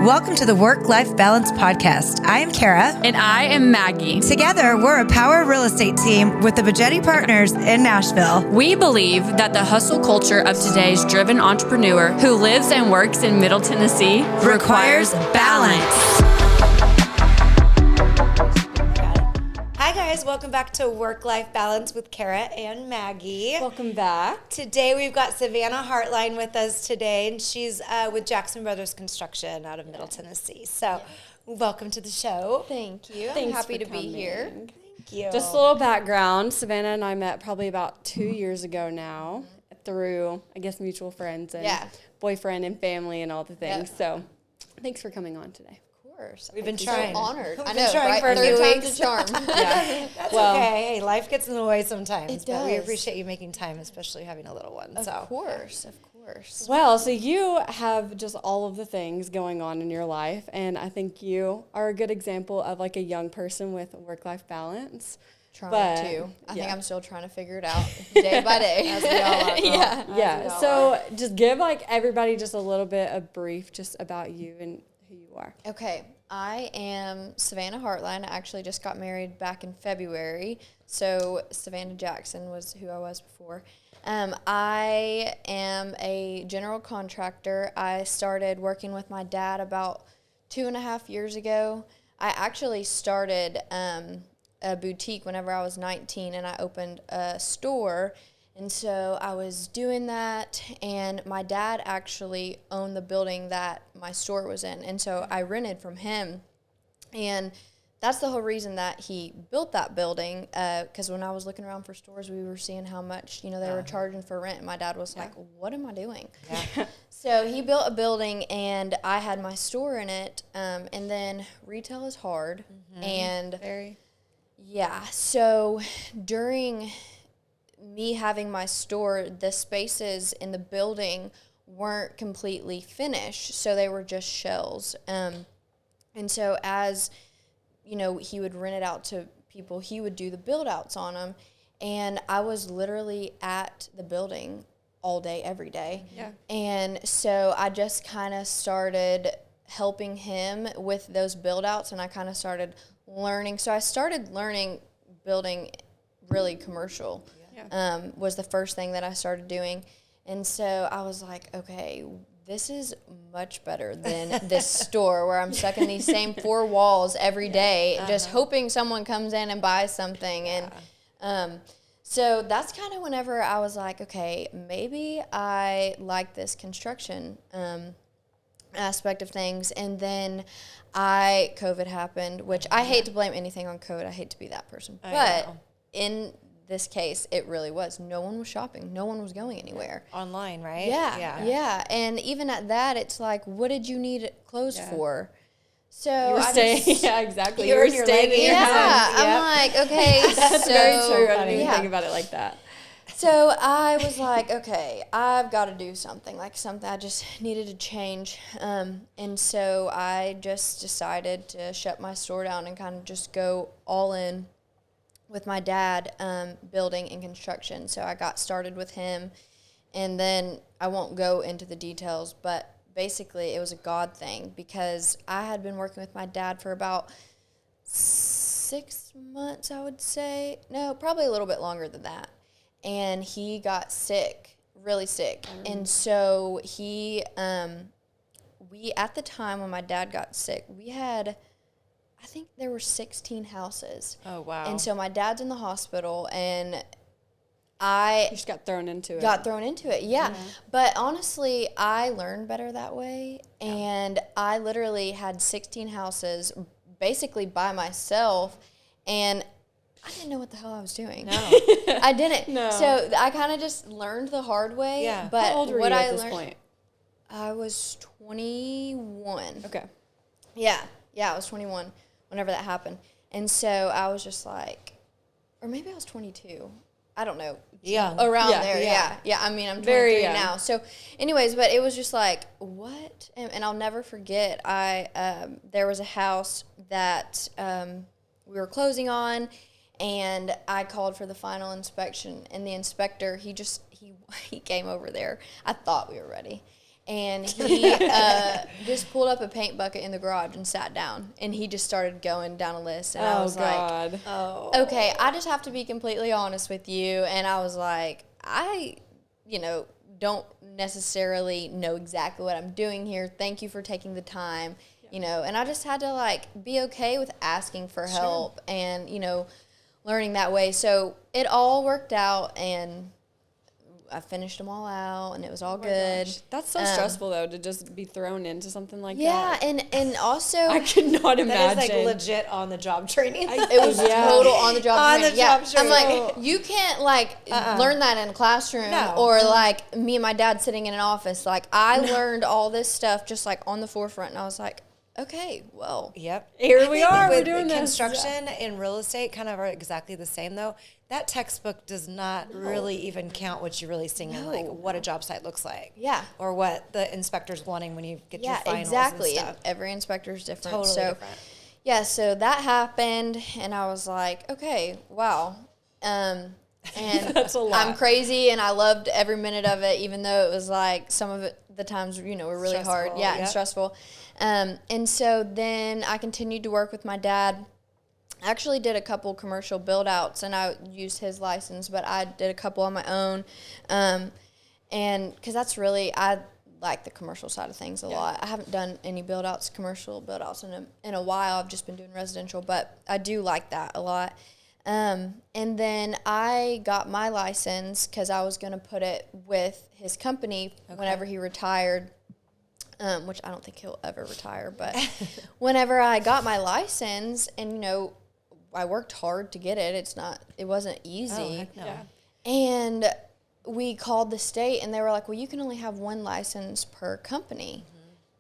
Welcome to the Work-Life Balance Podcast. I am Kara. And I am Maggie. Together, we're a power real estate team with the Bajetti Partners in Nashville. We believe that the hustle culture of today's driven entrepreneur who lives and works in Middle Tennessee requires balance. Hi guys, welcome back to Work-Life Balance with Kara and Maggie. Welcome back. Today we've got Savannah Hartline with us today, and she's with Jackson Brothers Construction out of Middle Tennessee. So welcome to the show. Thank you. Thanks I'm happy for to be coming. here. Thank you. Just a little background. Savannah and I met probably about 2 years ago now through, I guess, mutual friends and boyfriend and family and all the things. Yep. So thanks for coming on today. Of course. We've been I'm trying. So honored. We've I been know, trying right? for a Third few time's weeks. a charm. Yeah. That's Well, okay. Hey, life gets in the way sometimes. It But we does. appreciate you making time, especially having a little one. Of So course. Well, so you have just all of the things going on in your life, and I think you are a good example of like a young person with work-life balance. Trying But, to. I think yeah. I'm still trying to figure it out day by day. as we all are. Yeah. Yeah. So just give like everybody just a little bit of brief just about you and who you are. Okay. I am Savannah Hartline. I actually just got married back in February. So Savannah Jackson was who I was before. I am a general contractor. I started working with my dad about 2.5 years ago. I actually started a boutique whenever I was 19, and I opened a store. And so I was doing that, and my dad actually owned the building that my store was in. And so I rented from him. And that's the whole reason that he built that building, because when I was looking around for stores, we were seeing how much, they were charging for rent. And my dad was like, what am I doing? Yeah. So he built a building, and I had my store in it. And then retail is hard. And Very. yeah, so during me having my store, the spaces in the building weren't completely finished, so they were just shells. And so as, he would rent it out to people, he would do the build-outs on them, and I was literally at the building all day, every day. Yeah. And so I just kind of started helping him with those build-outs, and I kind of started learning. So I started learning building really commercial. Was the first thing that I started doing. And so I was like, okay, this is much better than this store where I'm stuck in these same four walls every day, just hoping someone comes in and buys something. And so that's kind of whenever I was like, okay, maybe I like this construction aspect of things. And then COVID happened, which I hate to blame anything on COVID. I hate to be that person. But in this case, it really was. No one was shopping. No one was going anywhere. Online, right? Yeah. And even at that, it's like, what did you need clothes for? So You were staying. Yeah, exactly. You were in your staying in your house. I'm like, okay, That's so very true. I didn't even yeah. think about it like that. So I was like, okay, I've got to do something. I just needed to change. And so I just decided to shut my store down and kind of just go all in with my dad, building and construction. So I got started with him, and then I won't go into the details, but basically it was a God thing because I had been working with my dad for about 6 months, I would say. No, probably a little bit longer than that. And he got sick, really sick. And so we, at the time when my dad got sick, we had, I think there were 16 houses. Oh, wow. And so my dad's in the hospital, and You I just got thrown into it. got thrown into it, yeah. But honestly, I learned better that way, and I literally had 16 houses basically by myself, and I didn't know what the hell I was doing. No. I didn't. No. So I kind of just learned the hard way. Yeah. But How old were what you I at this learned, point? I was 21. Okay. Yeah, I was 21 whenever that happened. And so I was just like, or maybe I was 22. I don't know. Young. Around Yeah, there, yeah. yeah. I mean, I'm 23 Very young. now. So anyways, but it was just like, what? And I'll never forget, there was a house that we were closing on, and I called for the final inspection, and the inspector, he came over there. I thought we were ready. And he just pulled up a paint bucket in the garage and sat down. And he just started going down a list. And I was like, okay, I just have to be completely honest with you. And I was like, I don't necessarily know exactly what I'm doing here. Thank you for taking the time, and I just had to like be okay with asking for help and, learning that way. So it all worked out and I finished them all out and it was all good. Gosh. That's so stressful though, to just be thrown into something like that. Yeah, and also I could not imagine. That is like legit on the job training. it was total on the job training. Job training. I'm like, you can't like learn that in a classroom or like me and my dad sitting in an office. Like I learned all this stuff just like on the forefront, and I was like, okay, well, yep. Here we are. We're With doing this. construction and real estate kind of are exactly the same though. That textbook does not really even count what you're really seeing in like what a job site looks like. Yeah. Or what the inspector's wanting when you get your finals exactly. and stuff. And every inspector is different. Totally different. Yeah, so that happened, and I was like, okay, wow. And That's a lot. I'm crazy, and I loved every minute of it, even though it was like some of it, the times, were really Stressful, hard. Yeah, and stressful. And so then I continued to work with my dad. I actually did a couple commercial build-outs, and I used his license, but I did a couple on my own. And because that's really, I like the commercial side of things a lot. I haven't done any commercial build-outs in a while. I've just been doing residential, but I do like that a lot. And then I got my license because I was going to put it with his company whenever he retired, which I don't think he'll ever retire. But whenever I got my license, and, I worked hard to get it. It wasn't easy. Oh, heck no. Yeah. And we called the state, and they were like, well, you can only have one license per company.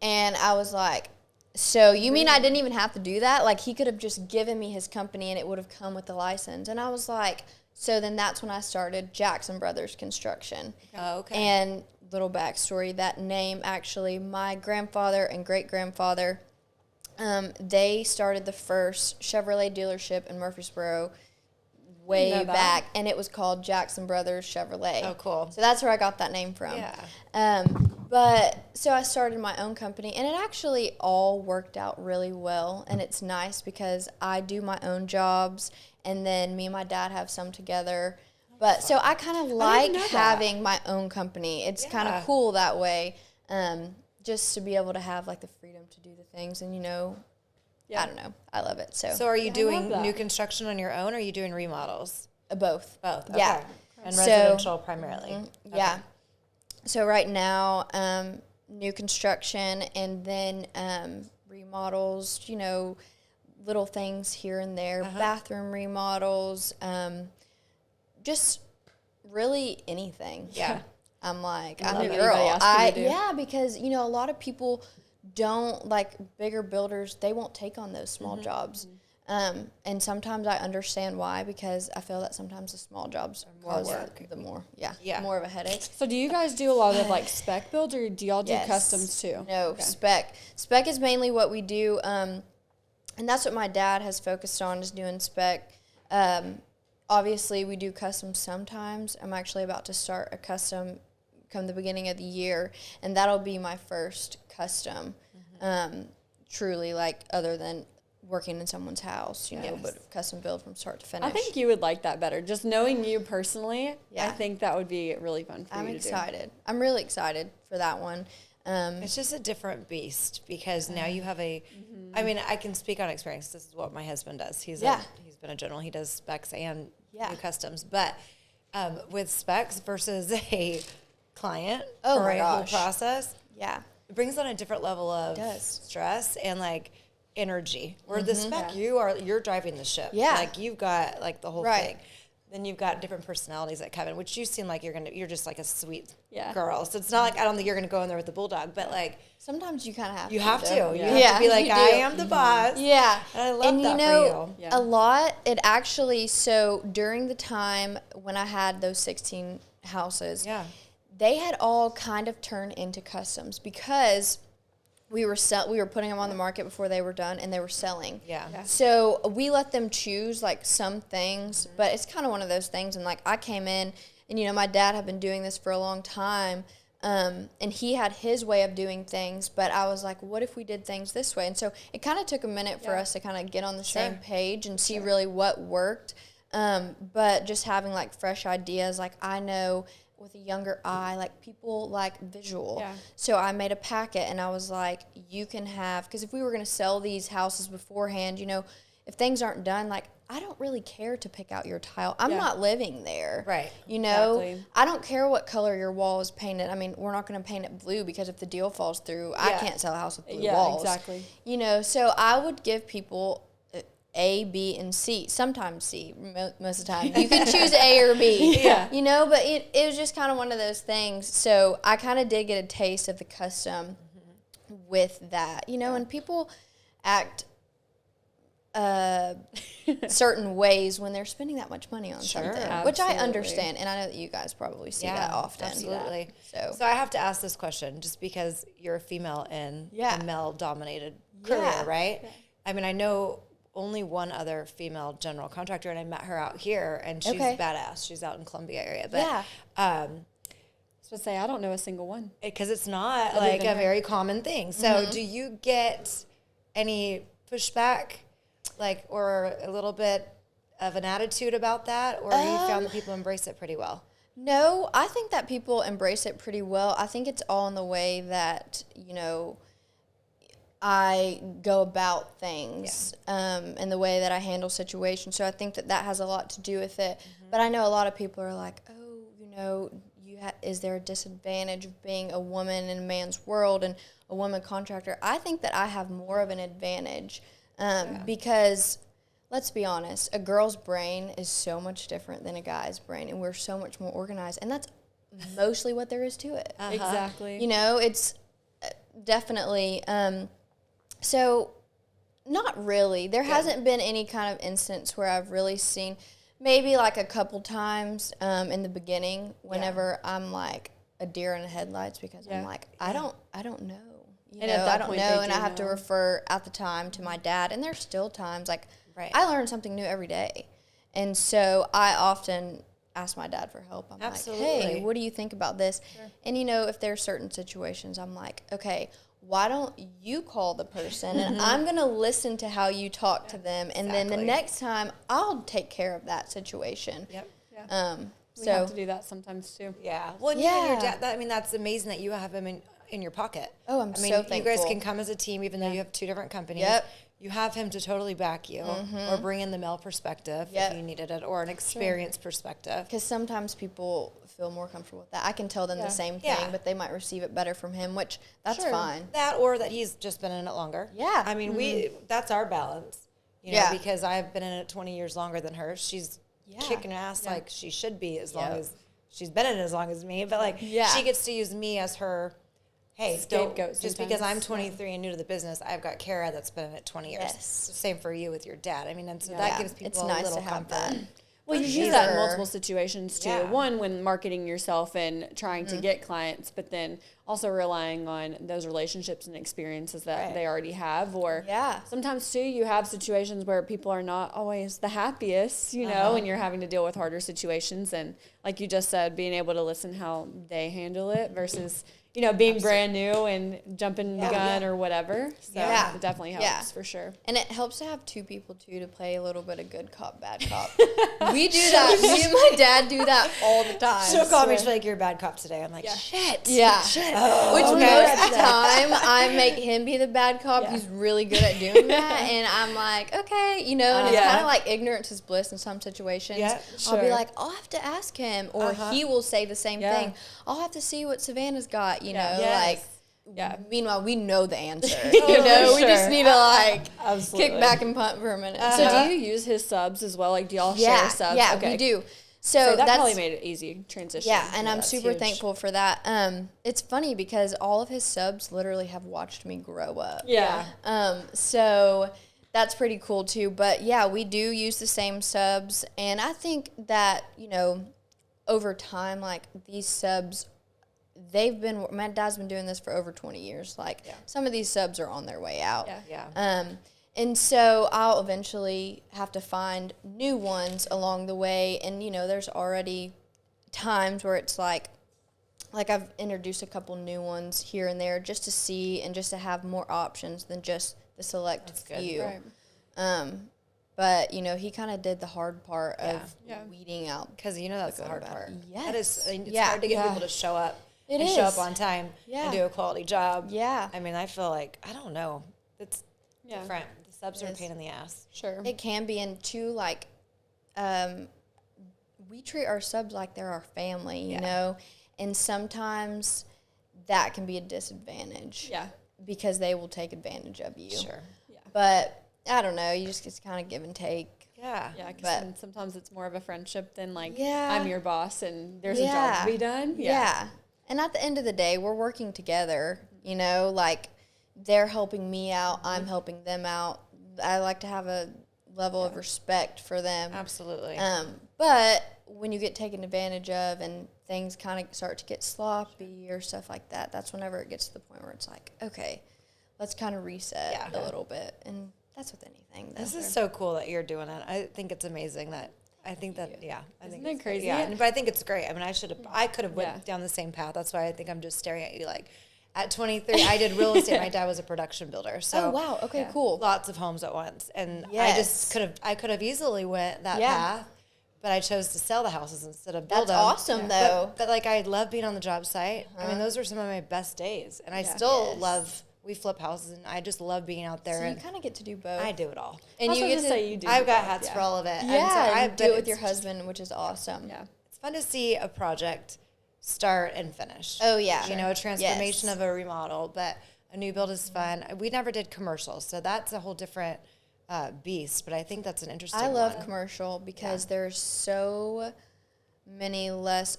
And I was like, so you mean I didn't even have to do that? Like, he could have just given me his company, and it would have come with the license. And I was like, so then that's when I started Jackson Brothers Construction. Oh, okay. And little backstory, that name, actually, my grandfather and great-grandfather, they started the first Chevrolet dealership in Murfreesboro way back, and it was called Jackson Brothers Chevrolet. Oh, cool. So that's where I got that name from. Yeah. But so I started my own company, and it actually all worked out really well, and it's nice because I do my own jobs, and then me and my dad have some together. But so I kind of like having my own company. It's kind of cool that way, just to be able to have like the freedom to do the things, and I don't know, I love it. So are you doing new construction on your own, or are you doing remodels? Both. Both. Okay. Yeah. And residential primarily. Okay. Yeah. So right now, new construction, and then remodels, little things here and there, bathroom remodels, just really anything. Yeah. I'm like, Nothing I'm a anybody girl. asks you to do. Yeah, because, a lot of people don't, like bigger builders, they won't take on those small jobs. And sometimes I understand why, because I feel that sometimes the small jobs cause more of a headache. So do you guys do a lot of like spec builds, or do y'all do customs too? No, okay. Spec. Spec is mainly what we do, and that's what my dad has focused on, is doing spec. Obviously, we do custom sometimes. I'm actually about to start a custom come the beginning of the year, and that'll be my first custom, truly, like, other than working in someone's house, but custom build from start to finish. I think you would like that better. Just knowing you personally, I think that would be really fun for you to do. I'm excited. I'm really excited for that one. It's just a different beast, because now you have I mean, I can speak on experience. This is what my husband does. He's been a general. He does specs and new customs. But with specs versus a client or a whole process, it brings on a different level of stress and like energy. Where the spec, you're driving the ship. Like you've got like the whole thing. Then you've got different personalities that come in, which you seem like you're just like a sweet girl. So it's not like, I don't think you're going to go in there with the bulldog, but like sometimes you kind of have to. You have to be like, I am the boss. Yeah. And I love that for you. A lot, it actually, so during the time when I had those 16 houses, they had all kind of turned into customs, because we were putting them on the market before they were done, and they were selling. So we let them choose like some things, but it's kind of one of those things. And like I came in, and my dad had been doing this for a long time, And he had his way of doing things, but I was like, what if we did things this way? And so it kind of took a minute for us to kind of get on the same page and see really what worked. But just having like fresh ideas, like I know with a younger eye, like people like visual. Yeah. So I made a packet and I was like, you can have, because if we were going to sell these houses beforehand, you know, if things aren't done, like I don't really care to pick out your tile. I'm not living there. Right. You know, I don't care what color your wall is painted. I mean, we're not going to paint it blue because if the deal falls through, I can't sell a house with blue walls. Exactly. You know, so I would give people A, B, and C. Sometimes C, most of the time. You can choose A or B. You know, but it was just kind of one of those things. So I kind of did get a taste of the custom with that. You know, and people act certain ways when they're spending that much money on something, which I understand, and I know that you guys probably see that often. Absolutely. So I have to ask this question, just because you're a female in a male-dominated career, right? Yeah. I mean, I know only one other female general contractor, and I met her out here, and she's badass. She's out in Columbia area, but I was say I don't know a single one because it's not like a very common thing. So, do you get any pushback? Like, or a little bit of an attitude about that, or you found that people embrace it pretty well? No, I think that people embrace it pretty well. I think it's all in the way that, you know, I go about things and the way that I handle situations. So I think that that has a lot to do with it. But I know a lot of people are like, oh, you know, is there a disadvantage of being a woman in a man's world and a woman contractor? I think that I have more of an advantage. Because let's be honest, a girl's brain is so much different than a guy's brain, and we're so much more organized, and that's mostly what there is to it. Exactly. You know, it's definitely, so not really. There hasn't been any kind of instance where I've really seen, maybe like a couple times in the beginning, whenever I'm like a deer in the headlights, because I'm like, I don't know. You know, I don't know, and I have to refer at the time to my dad. And there's still times, like, I learn something new every day. And so I often ask my dad for help. I'm like, hey, what do you think about this? Sure. And, you know, if there's certain situations, I'm like, okay, why don't you call the person, and I'm going to listen to how you talk to them. And then the next time, I'll take care of that situation. Yep. Yeah. We have to do that sometimes, too. Yeah. Well, you and your dad, I mean, that's amazing that you have him in your pocket. Oh, I mean, so thankful. You guys can come as a team, even though you have two different companies. Yep. You have him to totally back you, or bring in the male perspective if you needed it, or an experience perspective. Because sometimes people feel more comfortable with that. I can tell them the same thing, but they might receive it better from him, which that's fine. That, or that he's just been in it longer. Yeah. I mean, that's our balance, you know, because I've been in it 20 years longer than her. She's kicking ass like she should be, as long as she's been in it as long as me. But like, she gets to use me as her, hey, scapegoat. Just because I'm 23 and new to the business, I've got Kara that's been in it 20 years. Yes. Same for you with your dad. I mean, and so that gives people nice a little to have comfort. that. Well, you use that in multiple situations, too. Yeah. One, when marketing yourself and trying to get clients, but then also relying on those relationships and experiences that they already have. Or sometimes, too, you have situations where people are not always the happiest, you know, and you're having to deal with harder situations. And like you just said, being able to listen how they handle it versus, you know, being brand new and jumping the gun or whatever. So it definitely helps for sure. And it helps to have two people, too, to play a little bit of good cop, bad cop. We do that. Me and my dad do that all the time. She'll call me, she's like, you're a bad cop today. I'm like, shit. Yeah. Shit. Which most of the time, I make him be the bad cop. He's really good at doing that. And I'm like, okay, you know, and it's kind of like ignorance is bliss in some situations. Yeah, I'll be like, I'll have to ask him. Or he will say the same thing. I'll have to see what Savannah's got, you know, like. Yeah. Meanwhile, we know the answer. You know, we just need to like kick back and punt for a minute. So, do you use his subs as well? Like, do y'all share subs? Yeah, we do. So that probably made it easy transition. Yeah, and I'm super thankful for that. It's funny because all of his subs literally have watched me grow up. Yeah. So that's pretty cool too. But yeah, we do use the same subs, and I think that, you know, over time, like these subs, my dad's been doing this for over 20 years. Like some of these subs are on their way out. And so I'll eventually have to find new ones along the way. And, you know, there's already times where it's like, like I've introduced a couple new ones here and there just to see and just to have more options than just the select few. Right. But, you know, he kind of did the hard part of weeding out. Because, you know, that's the hard part. Yes. That is, it's hard to get people to show up. Show up on time and do a quality job. Yeah. I mean, I feel like, I don't know. It's different. The subs are a pain in the ass. Sure. It can be. And, too, like, we treat our subs like they're our family, you know? And sometimes that can be a disadvantage. Yeah. Because they will take advantage of you. Sure. Yeah. But I don't know. You just get to kind of give and take. Yeah. Yeah, because sometimes it's more of a friendship than, like, I'm your boss and there's a job to be done. Yeah. And at the end of the day, we're working together, you know, like they're helping me out. I'm helping them out. I like to have a level of respect for them. Absolutely. But when you get taken advantage of and things kind of start to get sloppy or stuff like that, that's whenever it gets to the point where it's like, okay, let's kind of reset a little bit. And that's with anything. This is so cool that you're doing it. I think it's amazing that, I think that, I think it's crazy. Yeah, but I think it's great. I mean, I could have went down the same path. That's why I think I'm just staring at you like, at 23, I did real estate. My dad was a production builder. So wow. Okay, cool. Lots of homes at once. And I could have easily went that path, but I chose to sell the houses instead of build them. That's awesome, though. But like, I love being on the job site. I mean, those are some of my best days. And I still love, we flip houses, and I just love being out there. So you kind of get to do both. I do it all. And you get to say you do. I've got hats for all of it. Yeah, and so I do it with your husband, which is awesome. Yeah. It's fun to see a project start and finish. Oh, yeah. You know, a transformation of a remodel, but a new build is fun. We never did commercials, so that's a whole different beast, but I think that's an interesting one. I love commercial because there's so many less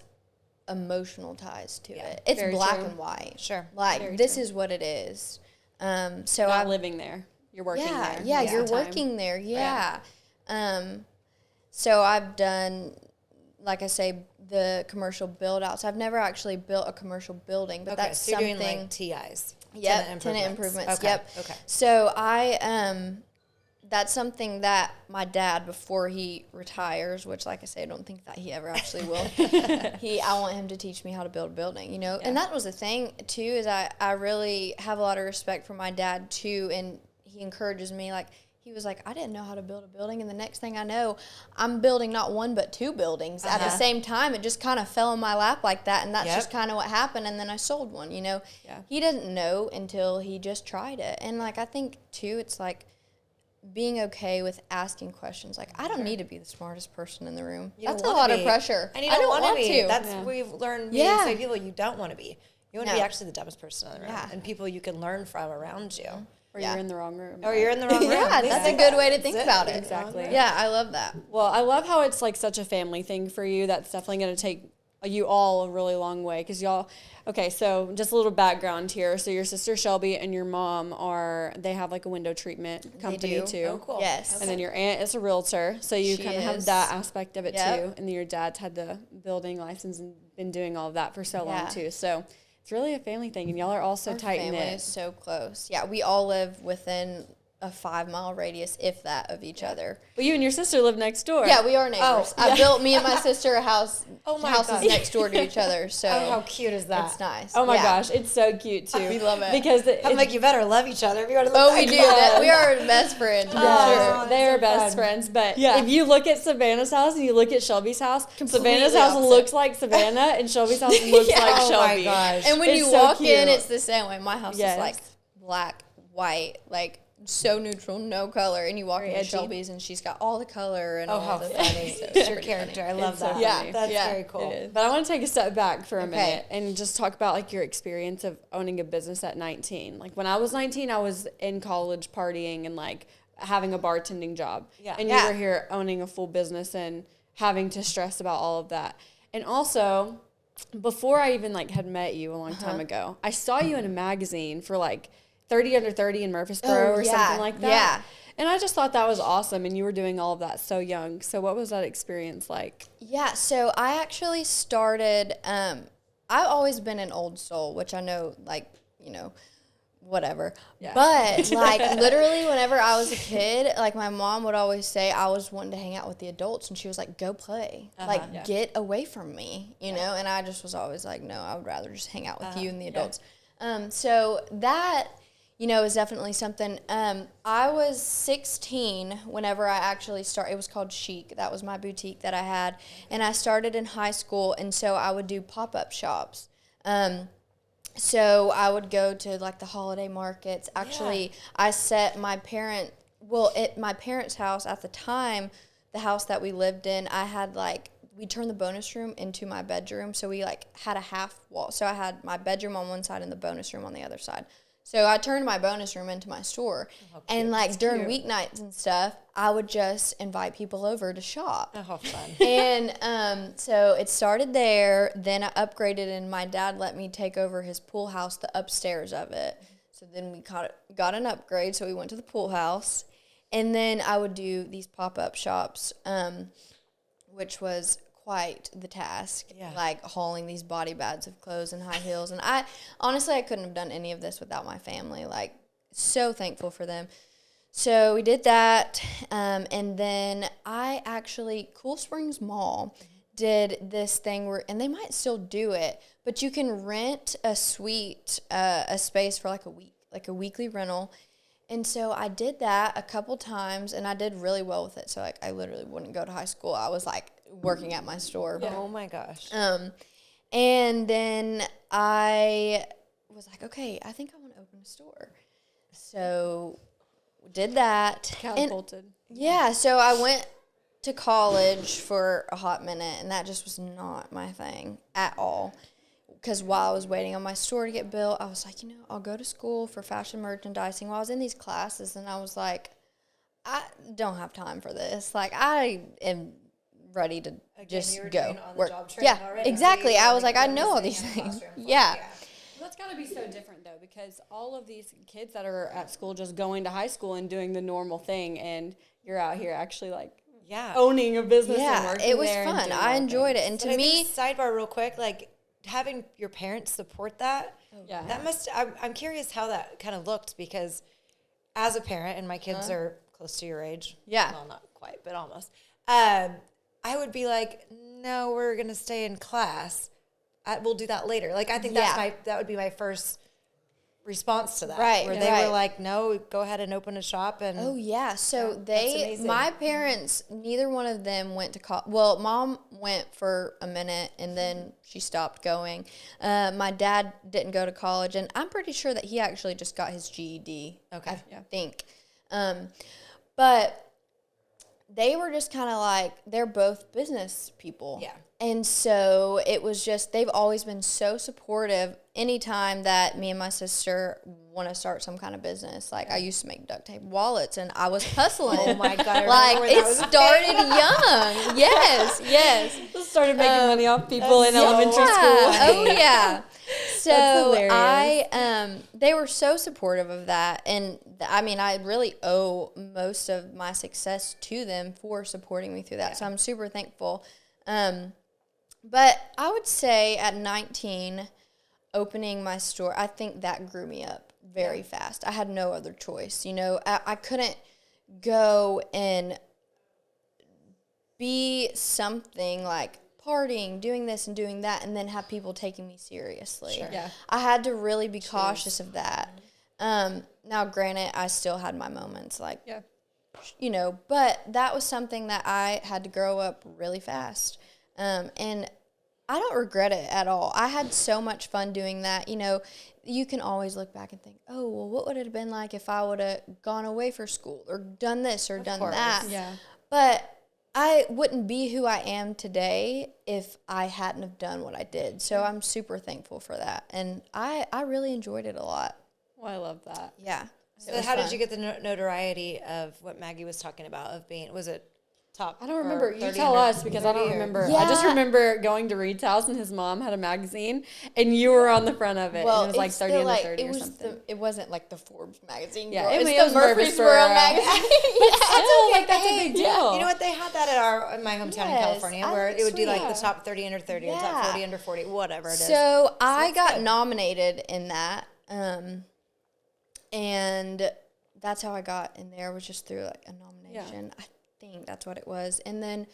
emotional ties to it. It's very black true. And white. Sure. Like, Very this true. is what it is. So not living there. You're working there. Yeah, you're working there. Yeah. So I've done, like I say, the commercial build-outs. I've never actually built a commercial building, but that's so something. You're doing like TIs. Yep, tenant improvements. Okay. Yep. Okay. So that's something that my dad, before he retires, which, like I say, I don't think that he ever actually will. I want him to teach me how to build a building, you know. Yeah. And that was the thing too, is I really have a lot of respect for my dad too, and he encourages me. Like, he was like, I didn't know how to build a building, and the next thing I know, I'm building not one but two buildings at the same time. It just kind of fell in my lap like that, and that's just kind of what happened. And then I sold one, you know. Yeah. He didn't know until he just tried it, and like I think too, it's like being okay with asking questions. Like, I don't need to be the smartest person in the room. That's a lot of pressure. And you don't want to be. That's we've learned meeting so people you don't want to be. You want to be actually the dumbest person in the room and people you can learn from around you. Or you're in the wrong room. Or you're in the wrong room. Yeah, that's a good way to think about it. Exactly. Yeah, I love that. Well, I love how it's like such a family thing for you. That's definitely going to take you all a really long way because y'all. Okay, so just a little background here. So your sister Shelby and your mom they have like a window treatment company too. Oh, cool. Yes. And then your aunt is a realtor, so you kind of have that aspect of it too. And then your dad's had the building license and been doing all of that for so long too. So it's really a family thing, and y'all are all so tight knit. Our family is so close. Yeah, we all live within a 5-mile radius, if that, of each other. But you and your sister live next door. Yeah, we are neighbors. I built me and my sister a house. Houses next door to each other. So how cute is that? It's nice. Oh my gosh, it's so cute too. We love it because I'm like, you better love each other if you want to live. We do. That. We are best friends. Sure. They are best friends. But if you look at Savannah's house and you look at Shelby's house, Savannah's house looks like Savannah and Shelby's house looks like Shelby. Oh my gosh! And when you walk in, it's the same way. My house is like black, white, like so neutral, no color. And you walk into Shelby's and she's got all the color and all the funny. It's your character. I love that. Yeah, that's very cool. But I want to take a step back for a minute and just talk about like your experience of owning a business at 19. Like when I was 19, I was in college partying and like having a bartending job. Yeah. And you were here owning a full business and having to stress about all of that. And also, before I even like had met you a long time ago, I saw you in a magazine for like 30 Under 30 in Murfreesboro or something like that. Yeah. And I just thought that was awesome. And you were doing all of that so young. So what was that experience like? Yeah. So I actually started, I've always been an old soul, which I know, like, you know, whatever. Yeah. But like literally whenever I was a kid, like my mom would always say I was wanting to hang out with the adults, and she was like, go play. Like get away from me, you know? And I just was always like, no, I would rather just hang out with you and the adults. So that, you know, is definitely something. I was 16 whenever I actually started. It was called Chic. That was my boutique that I had. And I started in high school, and so I would do pop-up shops. So I would go to, like, the holiday markets. Actually, I set my at my parents' house at the time, the house that we lived in, I had, like, we turned the bonus room into my bedroom. So we, like, had a half wall. So I had my bedroom on one side and the bonus room on the other side. So I turned my bonus room into my store. And, like, during weeknights and stuff, I would just invite people over to shop. Oh, how fun. And so it started there. Then I upgraded, and my dad let me take over his pool house, the upstairs of it. So then we got an upgrade, so we went to the pool house. And then I would do these pop-up shops, which was quite the task, like hauling these body bags of clothes and high heels. And I couldn't have done any of this without my family. Like, so thankful for them. So we did that, and then Cool Springs Mall did this thing where, and they might still do it, but you can rent a suite, a space for like a week, like a weekly rental. And so I did that a couple times, and I did really well with it. So like I literally wouldn't go to high school. I was like working at my store. Yeah. Oh my gosh. And then I was like, okay, I think I want to open a store. So did that. Catapulted. Yeah, so I went to college for a hot minute, and that just was not my thing at all. Because while I was waiting on my store to get built, I was like, you know, I'll go to school for fashion merchandising. While I was in these classes, and I was like, I don't have time for this. Like, I am ready to just go work. Yeah, already. Exactly. I was like, I know all these things. Yeah. That's got to be so different, though, because all of these kids that are at school just going to high school and doing the normal thing, and you're out here actually, like, owning a business and working it was there. Fun. I enjoyed it. And to me... sidebar real quick, like, having your parents support that, that must... I'm curious how that kind of looked, because as a parent, and my kids are close to your age. Yeah. Well, not quite, but almost. I would be like, no, we're going to stay in class. We'll do that later. Like, I think that would be my first response to that. Right. Where they were like, no, go ahead and open a shop. And oh, yeah. So my parents, neither one of them went to college. Well, Mom went for a minute, and then she stopped going. My dad didn't go to college, and I'm pretty sure that he actually just got his GED. Okay. I think. But they were just kind of like, they're both business people. Yeah. And so it was just, they've always been so supportive anytime that me and my sister want to start some kind of business. Like, I used to make duct tape wallets, and I was hustling. Oh my God. Like, it started young. Yes. Just started making money off people in elementary school. Oh, yeah. So they were so supportive of that. And I mean, I really owe most of my success to them for supporting me through that. Yeah. So I'm super thankful. But I would say at 19, opening my store, I think that grew me up very fast. I had no other choice. You know, I couldn't go and be something like partying, doing this and doing that, and then have people taking me seriously. Sure. Yeah. I had to really be cautious of that. Now, granted, I still had my moments, like, you know, but that was something that I had to grow up really fast. And I don't regret it at all. I had so much fun doing that. You know, you can always look back and think, oh, well, what would it have been like if I would have gone away for school or done this or done that? Yeah. But I wouldn't be who I am today if I hadn't have done what I did. So I'm super thankful for that. And I really enjoyed it a lot. Well, I love that. Yeah. So how did you get the notoriety of what Maggie was talking about, of being, was it top? I don't remember. You tell us, because I don't remember. Yeah. I just remember going to Reed's house, and his mom had a magazine, and you were on the front of it. Well, and it was like 30 under 30 or something. It wasn't like the Forbes magazine. Yeah, it was the Murfreesboro magazine. That's a big deal. You know what? They had that in my hometown in California, where it would be like the top 30 under 30 or top 40 under 40, whatever it is. So I got nominated in that. And that's how I got in there, was just through like a nomination. I think that's what it was. And then,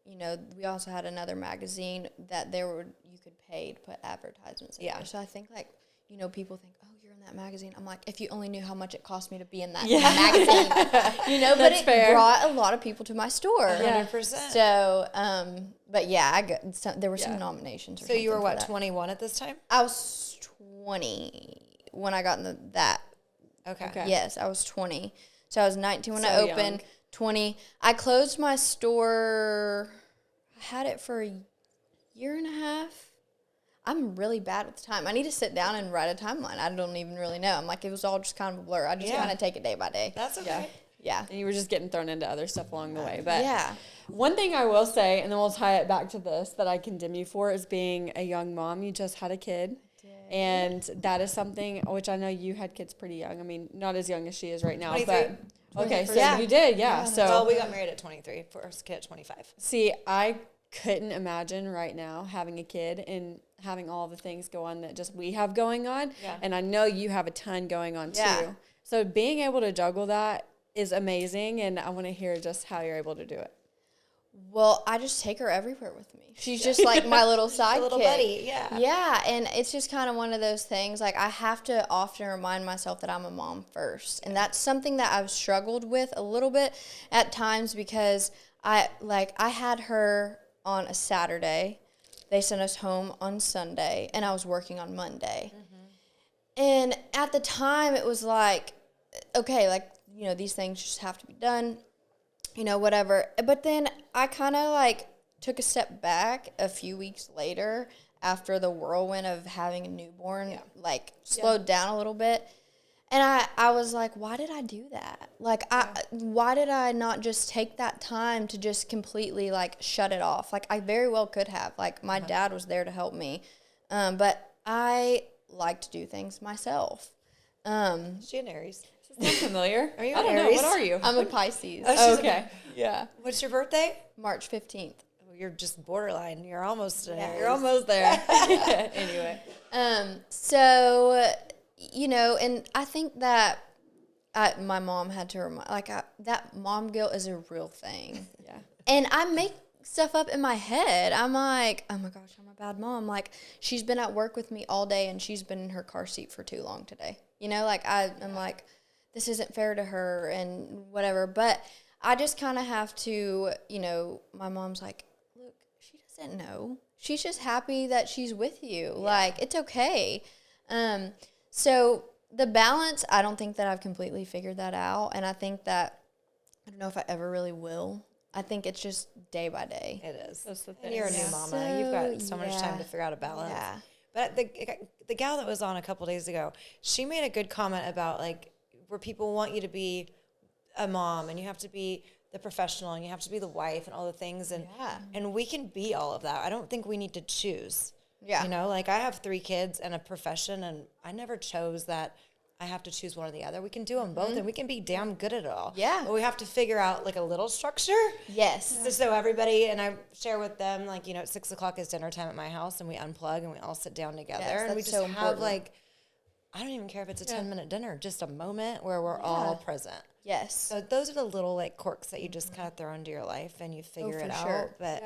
you know, we also had another magazine that you could pay to put advertisements in there. So I think, like, you know, people think, oh, you're in that magazine. I'm like, if you only knew how much it cost me to be in that magazine, you know, but it brought a lot of people to my store. 100%. So, but yeah, I got there were some nominations. So you were what, 21 at this time? I was 20 when I got in that. Okay. Yes, I was 20. So I was 19 when I opened. 20. I closed my store. I had it for a year and a half. I'm really bad with time. I need to sit down and write a timeline. I don't even really know. I'm like, it was all just kind of a blur. I just kind of take it day by day. That's okay. Yeah. And you were just getting thrown into other stuff along the way. But one thing I will say, and then we'll tie it back to this, that I condemn you for is being a young mom. You just had a kid. And that is something which I know you had kids pretty young. I mean, not as young as she is right now. 23. But okay, so you did, So well, we got married at 23. First kid at 25. See, I couldn't imagine right now having a kid and having all the things go on that just we have going on. Yeah. And I know you have a ton going on too. So being able to juggle that is amazing, and I want to hear just how you're able to do it. Well, I just take her everywhere with me. She's just like my little sidekick. Little buddy, Yeah, and it's just kind of one of those things. Like, I have to often remind myself that I'm a mom first. And that's something that I've struggled with a little bit at times, because I had her on a Saturday. They sent us home on Sunday, and I was working on Monday. And at the time, it was like, okay, like, you know, these things just have to be done, you know, whatever. But then I kind of, like, took a step back a few weeks later after the whirlwind of having a newborn, like, slowed down a little bit. And I was like, why did I do that? Like, why did I not just take that time to just completely, like, shut it off? Like, I very well could have. Like, my dad was there to help me. But I like to do things myself. Is she an Aries? Is that familiar? Are you I don't know. Aries? What are you? I'm a Pisces. Oh, okay. Yeah. What's your birthday? March 15th. Oh, you're just borderline. You're almost an Aries. You're almost there. Anyway. So, you know, and I think that my mom had to remind, like, that mom guilt is a real thing. Yeah. And I make stuff up in my head. I'm like, oh my gosh, I'm a bad mom. Like, she's been at work with me all day, and she's been in her car seat for too long today. You know, like, I'm like, this isn't fair to her and whatever. But I just kind of have to, you know, my mom's like, look, she doesn't know. She's just happy that she's with you. Like, it's okay. So the balance, I don't think that I've completely figured that out. And I think that, I don't know if I ever really will. I think it's just day by day. It is. That's the thing. And you're a new mama. You've got so much time to figure out a balance. Yeah. But the gal that was on a couple days ago, she made a good comment about, like, where people want you to be a mom, and you have to be the professional, and you have to be the wife, and all the things. And we can be all of that. I don't think we need to choose. Yeah. You know, like, I have 3 kids and a profession, and I never chose that I have to choose one or the other. We can do them both, and we can be damn good at it all. Yeah. But we have to figure out, like, a little structure. Yes. So everybody, and I share with them, like, you know, at 6 o'clock is dinner time at my house, and we unplug, and we all sit down together. Yes, and we just so have, important. like, I don't even care if it's a 10-minute dinner, just a moment where we're all present. Yes. So those are the little, like, quirks that you just kind of throw into your life, and you figure it out. Sure. But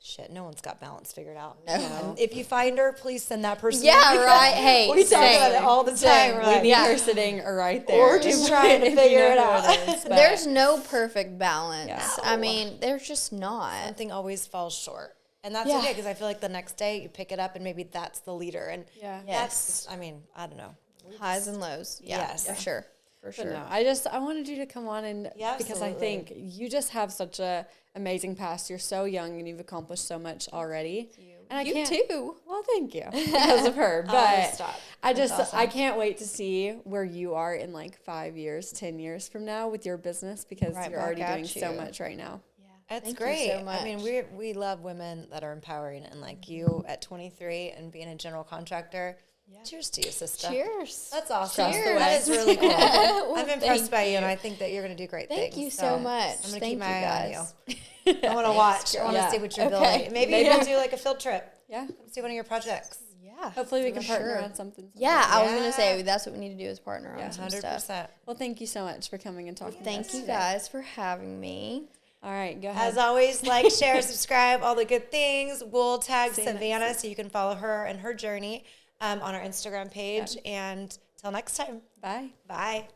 shit, no one's got balance figured out. No. And if you find her, please send that person. Yeah, right. Hey, we talk about it all the time. We're like, we need her sitting right there. Or just trying to figure it out. There's no perfect balance. I mean, there's just not. Something always falls short. And that's okay, because I feel like the next day you pick it up, and maybe that's the leader. And that's, I mean, I don't know. Highs and lows. Yeah, yes. For sure. For sure. No, I wanted you to come on, and because I think you just have such a amazing past. You're so young, and you've accomplished so much already. And you too. Well, thank you because of her. But I can't wait to see where you are in, like, 5 years, 10 years from now with your business, because you're already doing so much right now. That's great. So much. I mean, we love women that are empowering, and, like, you at 23 and being a general contractor. Cheers to you, sister. Cheers. That's awesome. Cheers. That is really cool. I'm impressed by you, and I think that you're going to do great things. Thank you so much. I'm going to keep my eye on you. I want to watch. I want to see what you're building. Maybe we'll do, like, a field trip. Yeah. Come see one of your projects. Yeah. Hopefully we can partner on something. Yeah, I was going to say, that's what we need to do is partner on some 100%. stuff. Well, thank you so much for coming and talking to us. Thank you guys for having me. All right, go ahead. As always, like, share, subscribe, all the good things. We'll tag Savannah so you can follow her and her journey on our Instagram page. And till next time. Bye. Bye.